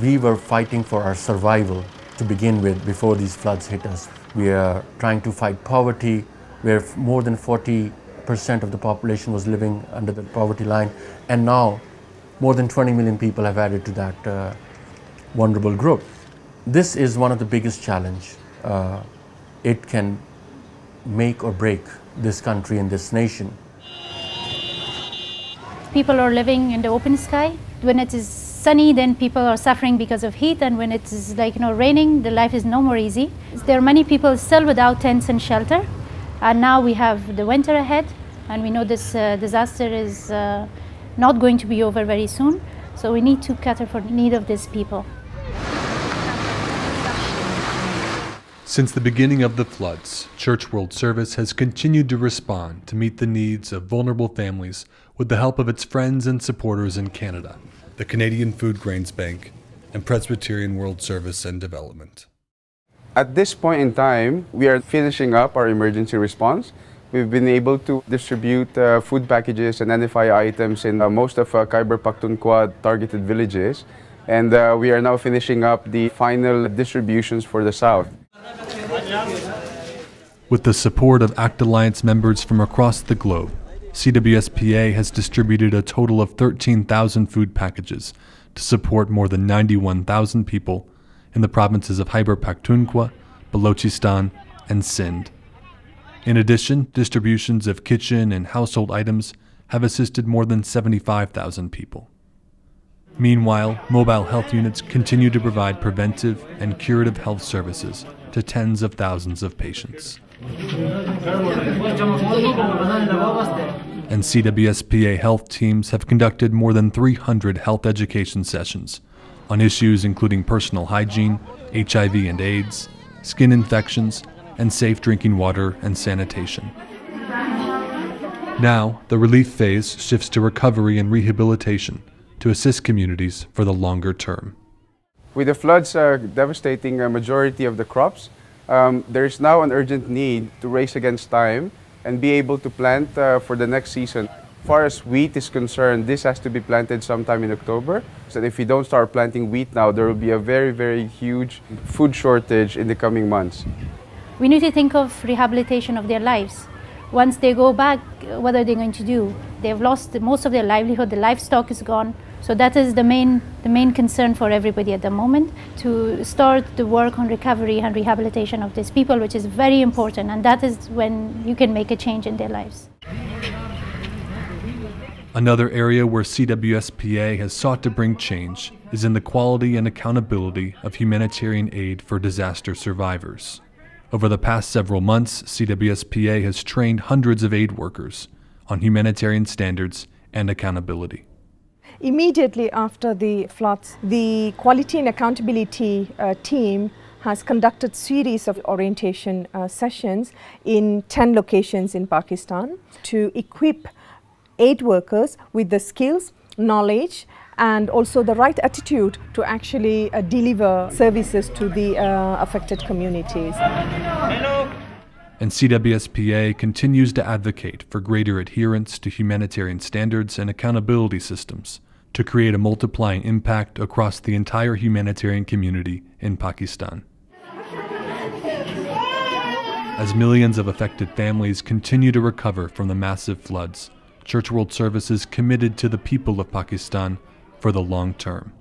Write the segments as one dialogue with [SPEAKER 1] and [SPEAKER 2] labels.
[SPEAKER 1] We were fighting for our survival to begin with before these floods hit us. We are trying to fight poverty, where more than 40% of the population was living under the poverty line, and now more than 20 million people have added to that vulnerable group. This is one of the biggest challenges. It can make or break this country and this nation.
[SPEAKER 2] People are living in the open sky. When it is sunny, then people are suffering because of heat, and when it is raining, the life is no more easy. There are many people still without tents and shelter, and now we have the winter ahead, and we know this disaster is not going to be over very soon, so we need to cater for the need of these people.
[SPEAKER 3] Since the beginning of the floods, Church World Service has continued to respond to meet the needs of vulnerable families with the help of its friends and supporters in Canada, the Canadian Food Grains Bank, and Presbyterian World Service and Development.
[SPEAKER 4] At this point in time, we are finishing up our emergency response. We've been able to distribute food packages and NFI items in most of Khyber Pakhtunkhwa targeted villages, and we are now finishing up the final distributions for the south.
[SPEAKER 3] With the support of ACT Alliance members from across the globe, CWS-PA has distributed a total of 13,000 food packages to support more than 91,000 people in the provinces of Khyber Pakhtunkhwa, Balochistan, and Sindh. In addition, distributions of kitchen and household items have assisted more than 75,000 people. Meanwhile, mobile health units continue to provide preventive and curative health services to tens of thousands of patients. And CWS-PA health teams have conducted more than 300 health education sessions on issues including personal hygiene, HIV and AIDS, skin infections, and safe drinking water and sanitation. Now, the relief phase shifts to recovery and rehabilitation to assist communities for the longer term.
[SPEAKER 4] With the floods devastating a majority of the crops, there is now an urgent need to race against time and be able to plant for the next season. As far as wheat is concerned, this has to be planted sometime in October. So if we don't start planting wheat now, there will be a very, very huge food shortage in the coming months.
[SPEAKER 2] We need to think of rehabilitation of their lives. Once they go back, what are they going to do? They've lost most of their livelihood, the livestock is gone. So that is the main concern for everybody at the moment, to start the work on recovery and rehabilitation of these people, which is very important, and that is when you can make a change in their lives.
[SPEAKER 3] Another area where CWS-PA has sought to bring change is in the quality and accountability of humanitarian aid for disaster survivors. Over the past several months, CWS-PA has trained hundreds of aid workers on humanitarian standards and accountability.
[SPEAKER 5] Immediately after the floods, the Quality and Accountability team has conducted series of orientation sessions in 10 locations in Pakistan to equip aid workers with the skills, knowledge, and also the right attitude to actually deliver services to the affected communities.
[SPEAKER 3] And CWS-PA continues to advocate for greater adherence to humanitarian standards and accountability systems to create a multiplying impact across the entire humanitarian community in Pakistan. As millions of affected families continue to recover from the massive floods, Church World Service is committed to the people of Pakistan for the long term.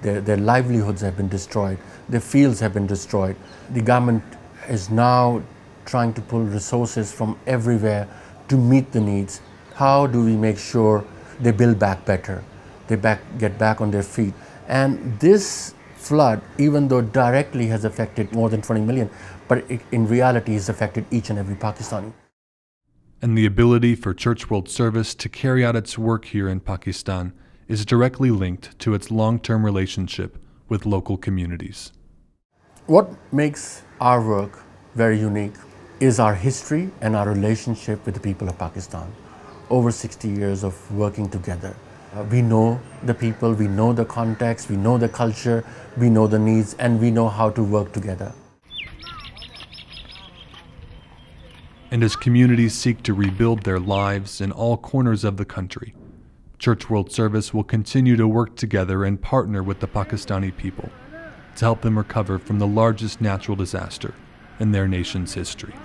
[SPEAKER 1] Their livelihoods have been destroyed, their fields have been destroyed. The government is now trying to pull resources from everywhere to meet the needs. How do we make sure they build back better? They get back on their feet. And this flood, even though directly has affected more than 20 million, but in reality has affected each and every Pakistani.
[SPEAKER 3] And the ability for Church World Service to carry out its work here in Pakistan is directly linked to its long-term relationship with local communities.
[SPEAKER 1] What makes our work very unique is our history and our relationship with the people of Pakistan. Over 60 years of working together. We know the people, we know the context, we know the culture, we know the needs, and we know how to work together.
[SPEAKER 3] And as communities seek to rebuild their lives in all corners of the country, Church World Service will continue to work together and partner with the Pakistani people to help them recover from the largest natural disaster in their nation's history.